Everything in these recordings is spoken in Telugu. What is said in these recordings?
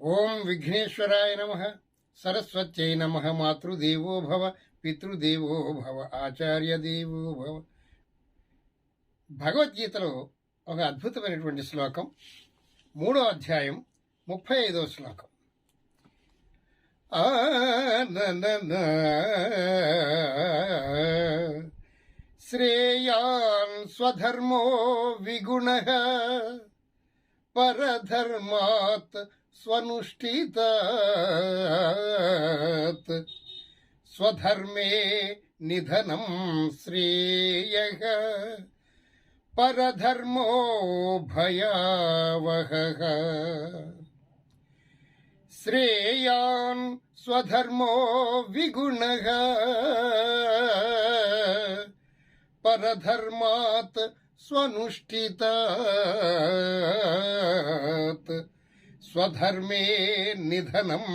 ఓం విఘ్నేశ్వరాయ నమః, సరస్వత్యై నమః. మాతృదేవో భవ, పితృదేవో భవ, ఆచార్య దేవో భవ. భగవద్గీతలో ఒక అద్భుతమైనటువంటి శ్లోకం, 3వ అధ్యాయం 35వ శ్లోకం. శ్రేయాన్ స్వధర్మో విగుణః పరధర్మాత్ స్వనుష్ఠితాత్ స్వధర్మే నిధనం శ్రేయః పరధర్మో భయావహః. శ్రేయాన్ స్వధర్మో విగుణః పరధర్మాత్ స్వనుష్ఠితాత్ స్వధర్మే నిధనం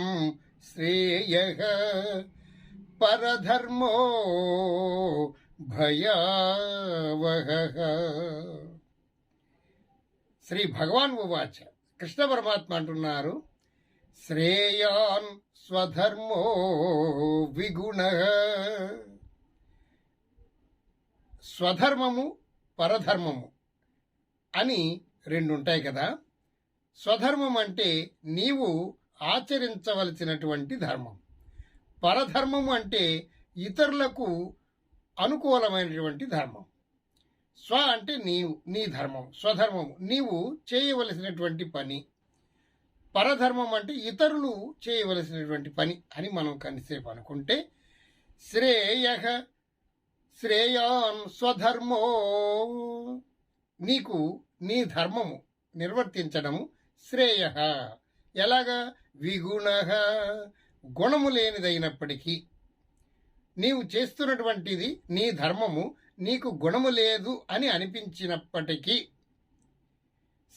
శ్రేయః పరధర్మో భయావహః. శ్రీ భగవాన్ ఉవాచ. కృష్ణ పరమాత్మ అంటున్నారు, శ్రేయాన్ స్వధర్మో విగుణః. స్వధర్మము పరధర్మము అని రెండు ఉంటాయి కదా. స్వధర్మం అంటే నీవు ఆచరించవలసినటువంటి ధర్మం. పరధర్మము అంటే ఇతరులకు అనుకూలమైనటువంటి ధర్మం. స్వ అంటే నీవు, నీ ధర్మం. స్వధర్మము నీవు చేయవలసినటువంటి పని. పరధర్మం అంటే ఇతరులు చేయవలసినటువంటి పని అని మనం కనిసేపు అనుకుంటే, శ్రేయః శ్రేయాన్ స్వధర్మో, నీకు నీ ధర్మము నిర్వర్తించడము శ్రేయః. ఎలాగా? విగుణః, గుణము లేనిదైనప్పటికీ నీవు చేస్తున్నటువంటిది నీ ధర్మము నీకు గుణము లేదు అని అనిపించినప్పటికీ,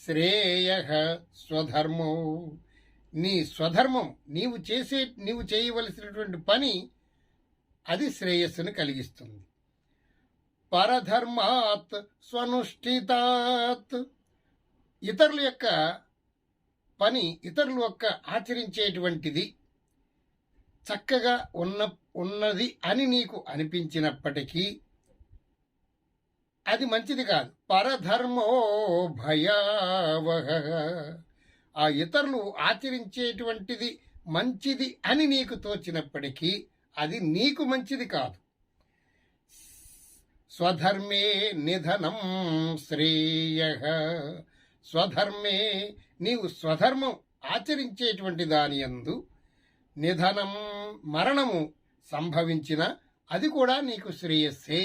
శ్రేయః స్వధర్మో, నీ స్వధర్మం నీవు చేయవలసినటువంటి పని అది శ్రేయస్సును కలిగిస్తుంది. పరధర్మాత్ స్వనుష్ఠితాత్, ఇతరుల యొక్క పని, ఇతరుల యొక్క ఆచరించేటువంటిది చక్కగా ఉన్నది అని నీకు అనిపించినప్పటికీ అది మంచిది కాదు. పరధర్మో భయావహః, ఆ ఇతరులు ఆచరించేటువంటిది మంచిది అని నీకు తోచినప్పటికీ అది నీకు మంచిది కాదు. స్వధర్మే నిధనం శ్రేయః, స్వధర్మే నీవు స్వధర్మం ఆచరించేటువంటి దాని యందు నిధనం, మరణము సంభవించిన అది కూడా నీకు శ్రేయస్సే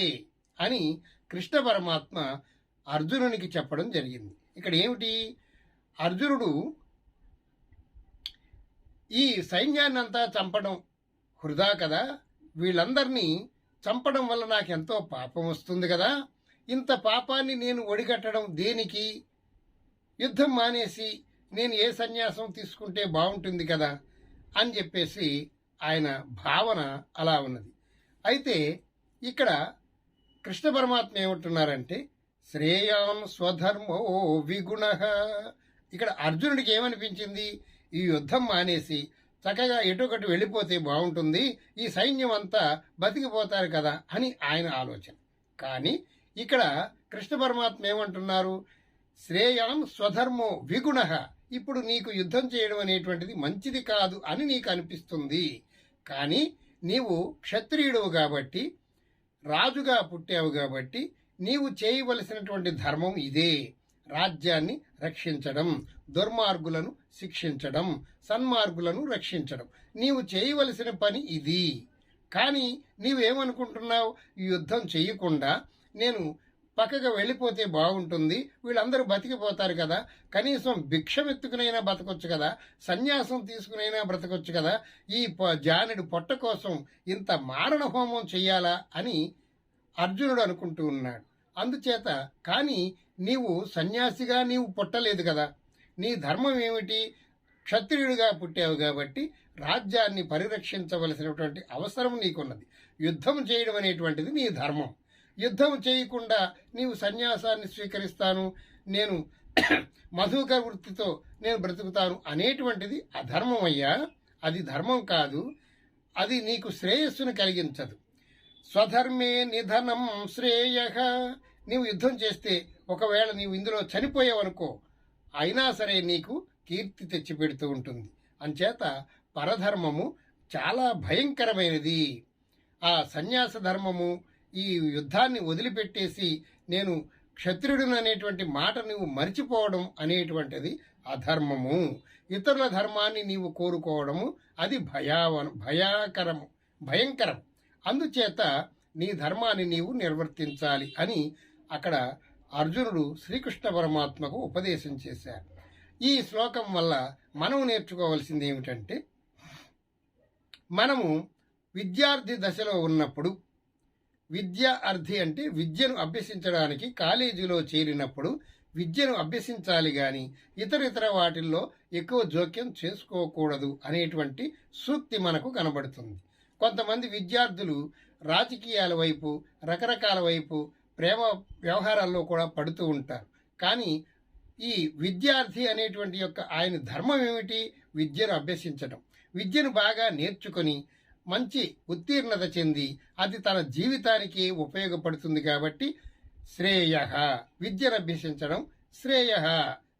అని కృష్ణ పరమాత్మ అర్జునునికి చెప్పడం జరిగింది. ఇక్కడ ఏమిటి? అర్జునుడు ఈ సైన్యాన్నంతా చంపడం వృధా కదా, వీళ్ళందరినీ చంపడం వల్ల నాకెంతో పాపం వస్తుంది కదా, ఇంత పాపాన్ని నేను ఒడిగట్టడం దేనికి? యుద్ధం మానేసి నేను ఏ సన్యాసం తీసుకుంటే బాగుంటుంది కదా అని చెప్పేసి ఆయన భావన అలా ఉన్నది. అయితే ఇక్కడ కృష్ణ పరమాత్మ ఏమంటున్నారంటే, శ్రేయాన్ స్వధర్మో విగుణః. ఇక్కడ అర్జునుడికి ఏమనిపించింది? ఈ యుద్ధం మానేసి చక్కగా ఎటుకటు వెళ్ళిపోతే బాగుంటుంది, ఈ సైన్యం అంతా బతికిపోతారు కదా అని ఆయన ఆలోచన. కానీ ఇక్కడ కృష్ణ పరమాత్మ ఏమంటున్నారు? శ్రేయాన్ స్వధర్మో విగుణః. ఇప్పుడు నీకు యుద్ధం చేయడం అనేటువంటిది మంచిది కాదు అని నీకు అనిపిస్తుంది. కానీ నీవు క్షత్రియుడవు కాబట్టి, రాజుగా పుట్టావు కాబట్టి నీవు చేయవలసినటువంటి ధర్మం ఇదే. రాజ్యాన్ని రక్షించడం, దుర్మార్గులను శిక్షించడం, సన్మార్గులను రక్షించడం నీవు చేయవలసిన పని ఇది. కానీ నీవేమనుకుంటున్నావు? ఈ యుద్ధం చేయకుండా నేను పక్కగా వెళ్ళిపోతే బాగుంటుంది, వీళ్ళందరూ బతికిపోతారు కదా, కనీసం భిక్షమెత్తుకునైనా బతకొచ్చు కదా, సన్యాసం తీసుకునైనా బ్రతకొచ్చు కదా, ఈ జానుడి పొట్ట కోసం ఇంత మారణ హోమం చెయ్యాలా అని అర్జునుడు అనుకుంటూ ఉన్నాడు. అందుచేత కానీ నీవు సన్యాసిగా నీవు పుట్టలేదు కదా, నీ ధర్మం ఏమిటి? క్షత్రియుడిగా పుట్టావు కాబట్టి రాజ్యాన్ని పరిరక్షించవలసినటువంటి అవసరం నీకున్నది. యుద్ధం చేయడం అనేటువంటిది నీ ధర్మం. యుద్ధం చేయకుండా నీవు సన్యాసాన్ని స్వీకరిస్తాను, నేను మధుకర వృత్తితో నేను బ్రతుకుతాను అనేటువంటిది అధర్మం అయ్యా. అది ధర్మం కాదు. అది నీకు శ్రేయస్సును కలిగించదు. స్వధర్మే నిధనం శ్రేయ. నీవు యుద్ధం చేస్తే ఒకవేళ నీవు ఇందులో చనిపోయావనుకో, అయినా సరే నీకు కీర్తి తెచ్చిపెడుతూ ఉంటుంది. అంచేత పరధర్మము చాలా భయంకరమైనది. ఆ సన్యాస ధర్మము, ఈ యుద్ధాన్ని వదిలిపెట్టేసి నేను క్షత్రియుడును అనేటువంటి మాట నువ్వు మరిచిపోవడం అనేటువంటిది అధర్మము. ఇతరుల ధర్మాన్ని నీవు కోరుకోవడము అది భయంకరం. అందుచేత నీ ధర్మాన్ని నీవు నిర్వర్తించాలి అని అక్కడ అర్జునుడు శ్రీకృష్ణ పరమాత్మకు ఉపదేశం చేశారు. ఈ శ్లోకం వల్ల మనం నేర్చుకోవాల్సింది ఏమిటంటే, మనము విద్యార్థి దశలో ఉన్నప్పుడు, విద్యార్థి అంటే విద్యను అభ్యసించడానికి కాలేజీలో చేరినప్పుడు విద్యను అభ్యసించాలి గాని ఇతర వాటిల్లో ఎక్కువ జోక్యం చేసుకోకూడదు అనేటువంటి సూక్తి మనకు కనబడుతుంది. కొంతమంది విద్యార్థులు రాజకీయాల వైపు, రకరకాల వైపు, ప్రేమ వ్యవహారాల్లో కూడా పడుతూ ఉంటారు. కానీ ఈ విద్యార్థి అనేటువంటి యొక్క ఆయన ధర్మం ఏమిటి? విద్యను అభ్యసించడం. విద్యను బాగా నేర్చుకొని మంచి ఉత్తీర్ణత చెంది అది తన జీవితానికి ఉపయోగపడుతుంది. కాబట్టి శ్రేయ, విద్యను అభ్యసించడం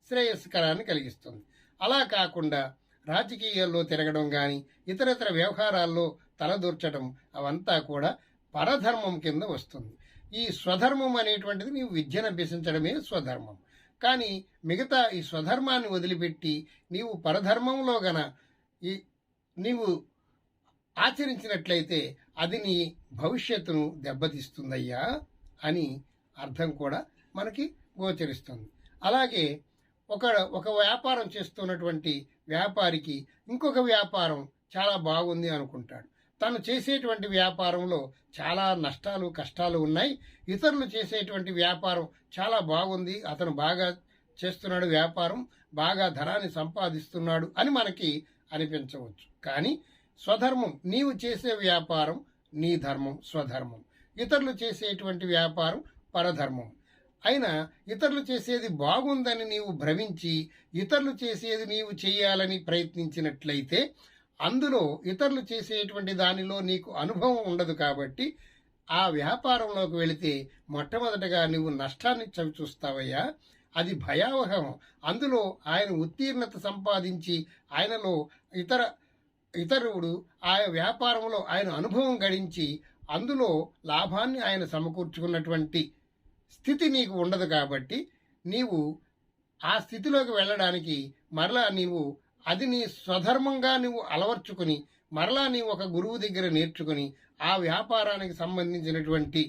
శ్రేయస్కరాన్ని కలిగిస్తుంది. అలా కాకుండా రాజకీయాల్లో తిరగడం కానీ ఇతరత్ర వ్యవహారాల్లో తలదూర్చడం అవంతా కూడా పరధర్మం కింద వస్తుంది. ఈ స్వధర్మం అనేటువంటిది నీవు విద్యను అభ్యసించడమే స్వధర్మం. కానీ మిగతా ఈ స్వధర్మాన్ని వదిలిపెట్టి నీవు పరధర్మంలో గన నీవు ఆచరించినట్లయితే అది నీ భవిష్యత్తును దెబ్బతీస్తుందయ్యా అని అర్థం కూడా మనకి గోచరిస్తుంది. అలాగే ఒక వ్యాపారం చేస్తున్నటువంటి వ్యాపారికి ఇంకొక వ్యాపారం చాలా బాగుంది అనుకుంటాడు. తను చేసేటువంటి వ్యాపారంలో చాలా నష్టాలు కష్టాలు ఉన్నాయి. ఇతరులు చేసేటువంటి వ్యాపారం చాలా బాగుంది, అతను బాగా చేస్తున్నాడు, వ్యాపారం బాగా ధనాన్ని సంపాదిస్తున్నాడు అని మనకి అనిపించవచ్చు. కానీ స్వధర్మం, నీవు చేసే వ్యాపారం నీ ధర్మం, స్వధర్మం. ఇతరులు చేసేటువంటి వ్యాపారం పరధర్మం. అయినా ఇతరులు చేసేది బాగుందని నీవు భ్రమించి ఇతరులు చేసేది నీవు చేయాలని ప్రయత్నించినట్లయితే అందులో ఇతరులు చేసేటువంటి దానిలో నీకు అనుభవం ఉండదు. కాబట్టి ఆ వ్యాపారంలోకి వెళితే మొట్టమొదటగా నువ్వు నష్టాన్ని చవిచూస్తావయ్యా. అది భయావహం. అందులో ఆయన ఉత్తీర్ణత సంపాదించి ఆయనలో ఇతరుడు ఆ వ్యాపారంలో ఆయన అనుభవం గడించి అందులో లాభాన్ని ఆయన సమకూర్చుకున్నటువంటి స్థితి నీకు ఉండదు. కాబట్టి నీవు ఆ స్థితిలోకి వెళ్ళడానికి మరలా నీవు అది నీ స్వధర్మంగా నువ్వు అలవర్చుకుని మరలా నీవు ఒక గురువు దగ్గర నేర్చుకుని ఆ వ్యాపారానికి సంబంధించినటువంటి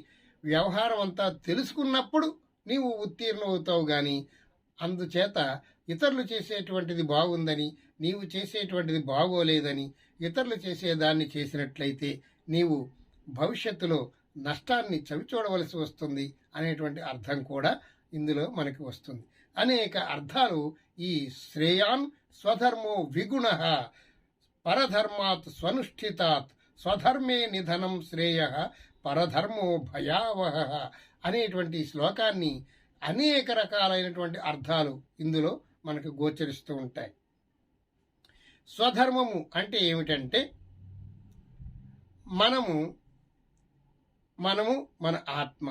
వ్యవహారం అంతా తెలుసుకున్నప్పుడు నీవు ఉత్తీర్ణమవుతావు. కానీ అందుచేత ఇతరులు చేసేటువంటిది బాగుందని నీవు చేసేటువంటిది బాగోలేదని ఇతరులు చేసేదాన్ని చేసినట్లయితే నీవు భవిష్యత్తులో నష్టాన్ని చవిచూడవలసి వస్తుంది అనేటువంటి అర్థం కూడా ఇందులో మనకి వస్తుంది. అనేక అర్థాలు ఈ శ్రేయాన్ స్వధర్మో విగుణ పరధర్మాత్ స్వనుష్ఠితాత్ స్వధర్మే నిధనం శ్రేయ పరధర్మో భయావహ అనేటువంటి శ్లోకాన్ని అనేక రకాలైనటువంటి అర్థాలు ఇందులో మనకు గోచరిస్తూ ఉంటాయి. స్వధర్మము అంటే ఏమిటంటే మనము మన ఆత్మ,